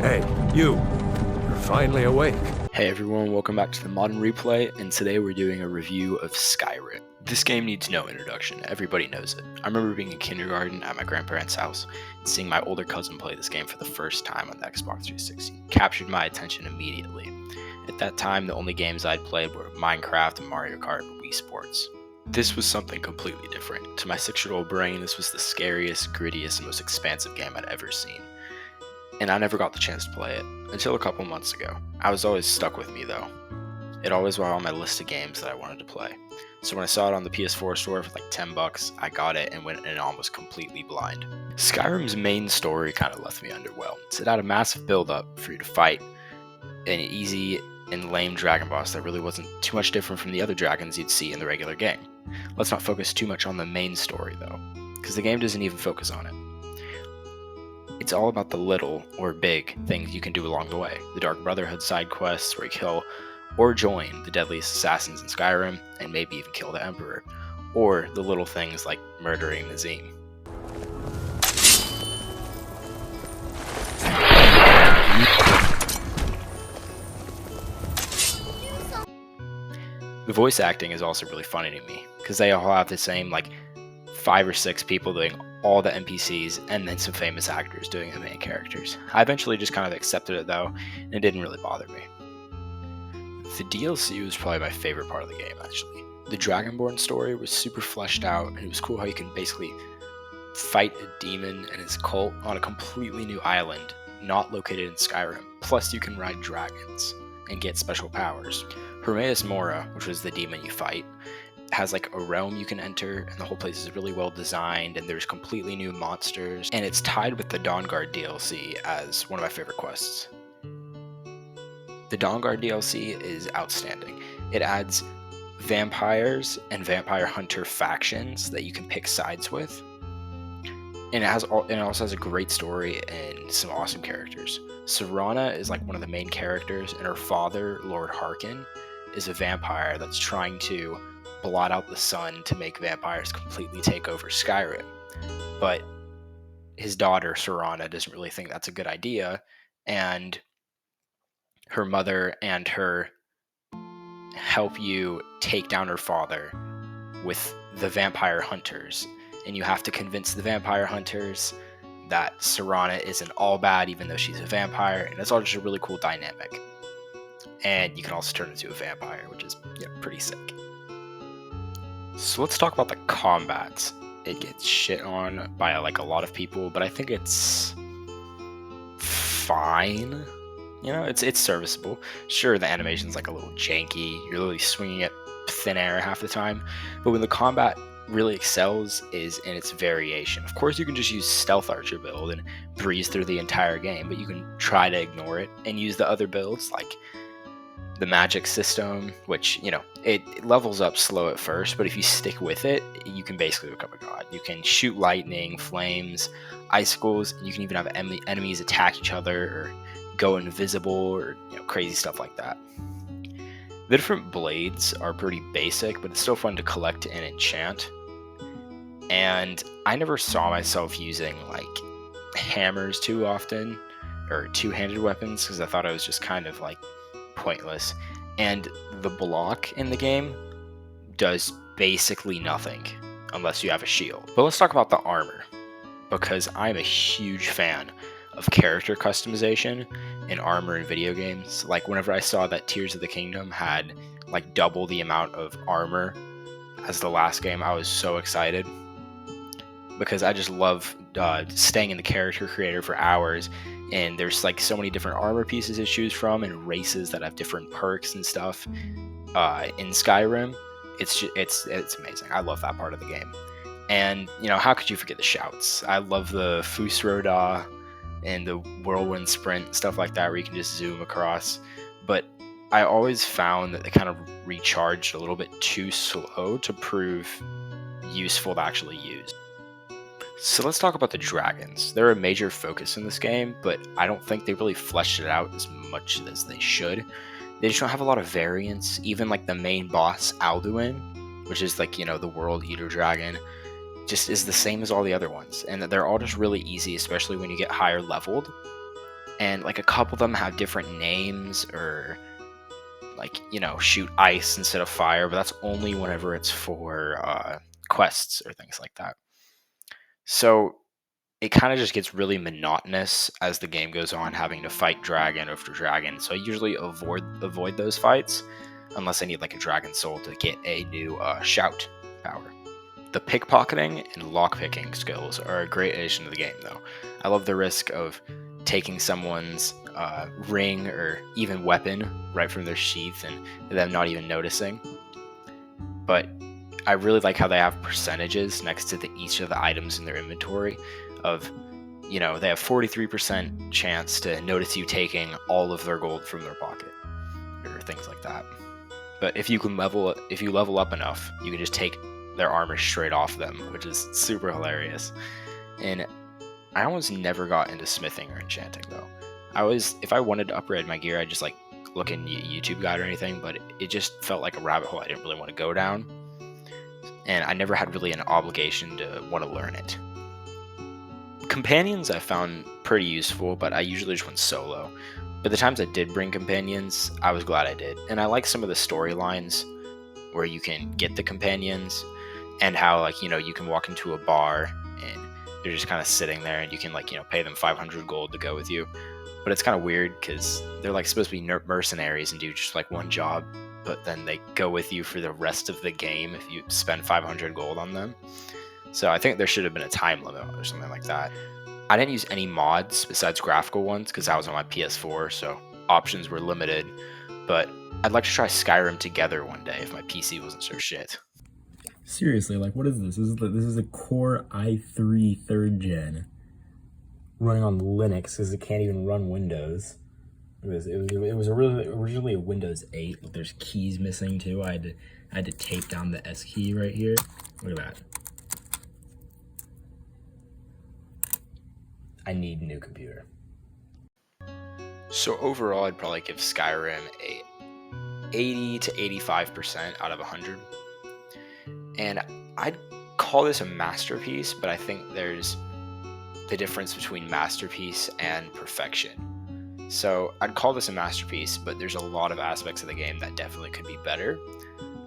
Hey, you're finally awake. Hey everyone, welcome back to the Modern Replay, and today we're doing a review of Skyrim. This game needs no introduction, everybody knows it. I remember being in kindergarten at my grandparents' house and seeing my older cousin play this game for the first time on the Xbox 360. It captured my attention immediately. At that time, the only games I'd played were Minecraft and Mario Kart and Wii Sports. This was something completely different. To my 6-year-old brain, this was the scariest, grittiest, and most expansive game I'd ever seen. And I never got the chance to play it, until a couple months ago. I was always stuck with me though. It always was on my list of games that I wanted to play. So when I saw it on the PS4 store for like $10, I got it and went in almost completely blind. Skyrim's main story kind of left me underwhelmed. It had a massive build-up for you to fight an easy and lame dragon boss that really wasn't too much different from the other dragons you'd see in the regular game. Let's not focus too much on the main story though, because the game doesn't even focus on it. It's all about the little or big things you can do along the way. The Dark Brotherhood side quests where you kill or join the deadliest assassins in Skyrim and maybe even kill the Emperor. Or the little things like murdering Nazim. The voice acting is also really funny to me because they all have the same 5 or 6 people doing all the NPCs and then some famous actors doing the main characters. I eventually just kind of accepted it though, and it didn't really bother me. The DLC was probably my favorite part of the game actually. The Dragonborn story was super fleshed out, and it was cool how you can basically fight a demon and his cult on a completely new island, not located in Skyrim. Plus you can ride dragons and get special powers. Hermaeus Mora, which was the demon you fight, has a realm you can enter, and the whole place is really well designed, and there's completely new monsters, and it's tied with the Dawnguard DLC as one of my favorite quests. The Dawnguard DLC is outstanding. It adds vampires and vampire hunter factions that you can pick sides with, and it also has a great story and some awesome characters. Serana is one of the main characters, and her father, Lord Harkin, is a vampire that's trying to blot out the sun to make vampires completely take over Skyrim. But his daughter, Serana, doesn't really think that's a good idea, and her mother and her help you take down her father with the vampire hunters, and you have to convince the vampire hunters that Serana isn't all bad even though she's a vampire, and it's all just a really cool dynamic. And you can also turn into a vampire, which is pretty sick. So let's talk about the combat. It gets shit on by a lot of people, but I think it's fine. It's serviceable. Sure, the animation's a little janky. You're literally swinging at thin air half the time, but when the combat really excels is in its variation. Of course, you can just use stealth archer build and breeze through the entire game, but you can try to ignore it and use the other builds like the magic system, which, it levels up slow at first, but if you stick with it, you can basically become a god. You can shoot lightning, flames, icicles, and you can even have enemies attack each other or go invisible or crazy stuff like that. The different blades are pretty basic, but it's still fun to collect and enchant. And I never saw myself using hammers too often, or two-handed weapons, because I thought it was just kind of pointless. And the block in the game does basically nothing unless you have a shield. But let's talk about the armor, because I'm a huge fan of character customization in armor in video games. Whenever I saw that Tears of the Kingdom had double the amount of armor as the last game, I was so excited, because I just love staying in the character creator for hours, and there's so many different armor pieces to choose from and races that have different perks and stuff in Skyrim. It's amazing. I love that part of the game. And how could you forget the shouts? I love the Fusroda and the whirlwind sprint, stuff like that, where you can just zoom across. But I always found that they kind of recharged a little bit too slow to prove useful to actually use. So let's talk about the dragons. They're a major focus in this game, but I don't think they really fleshed it out as much as they should. They just don't have a lot of variance. Even the main boss, Alduin, which is the World Eater Dragon, just is the same as all the other ones, and they're all just really easy, especially when you get higher leveled. and like a couple of them have different names, or like, shoot ice instead of fire, but that's only whenever it's for quests or things like that. So it kind of just gets really monotonous as the game goes on, having to fight dragon after dragon. So I usually avoid those fights unless I need like a dragon soul to get a new shout power. The pickpocketing and lockpicking skills are a great addition to the game, though. I love the risk of taking someone's ring or even weapon right from their sheath and them not even noticing. But I really like how they have percentages next to each of the items in their inventory of, they have 43% chance to notice you taking all of their gold from their pocket or things like that. But if you level up enough, you can just take their armor straight off them, which is super hilarious. And I almost never got into smithing or enchanting, though. If I wanted to upgrade my gear, I'd just like look in YouTube guide or anything, but it just felt like a rabbit hole I didn't really want to go down. And I never had really an obligation to want to learn it. Companions I found pretty useful, but I usually just went solo. But the times I did bring companions, I was glad I did. And I like some of the storylines where you can get the companions, and how you can walk into a bar and they're just kind of sitting there, and you can pay them 500 gold to go with you. But it's kind of weird because they're supposed to be mercenaries and do just one job, but then they go with you for the rest of the game if you spend 500 gold on them. So I think there should have been a time limit or something like that. I didn't use any mods besides graphical ones because I was on my PS4, so options were limited. But I'd like to try Skyrim together one day if my PC wasn't so shit. Seriously, what is this? This is a Core i3 3rd gen running on Linux because it can't even run Windows. It was originally a Windows 8. There's keys missing too. I had to tape down the S key right here. Look at that. I need a new computer. So overall, I'd probably give Skyrim a 80 to 85% out of 100. And I'd call this a masterpiece, but I think there's the difference between masterpiece and perfection. So I'd call this a masterpiece, but there's a lot of aspects of the game that definitely could be better.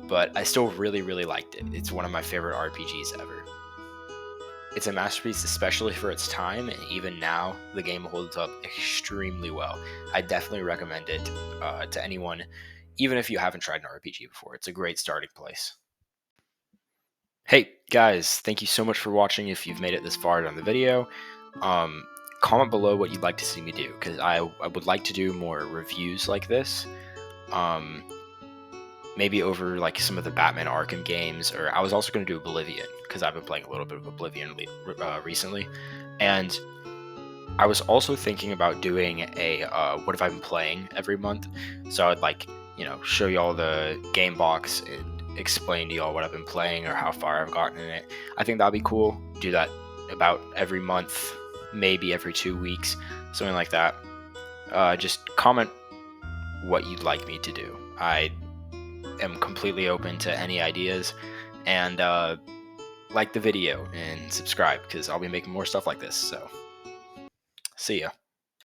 But I still really, really liked it. It's one of my favorite RPGs ever. It's a masterpiece, especially for its time, and even now, the game holds up extremely well. I definitely recommend it to anyone, even if you haven't tried an RPG before. It's a great starting place. Hey, guys, thank you so much for watching. If you've made it this far on the video, comment below what you'd like to see me do, because I would like to do more reviews like this. Maybe over some of the Batman Arkham games, or I was also going to do Oblivion because I've been playing a little bit of Oblivion recently, and I was also thinking about doing a what have I been playing every month. So I'd show you all the game box and explain to y'all what I've been playing or how far I've gotten in it. I think that'd be cool. Do that about every month, maybe every 2 weeks, something like that. Just comment what you'd like me to do. I am completely open to any ideas, and like the video and subscribe because I'll be making more stuff like this. So see ya.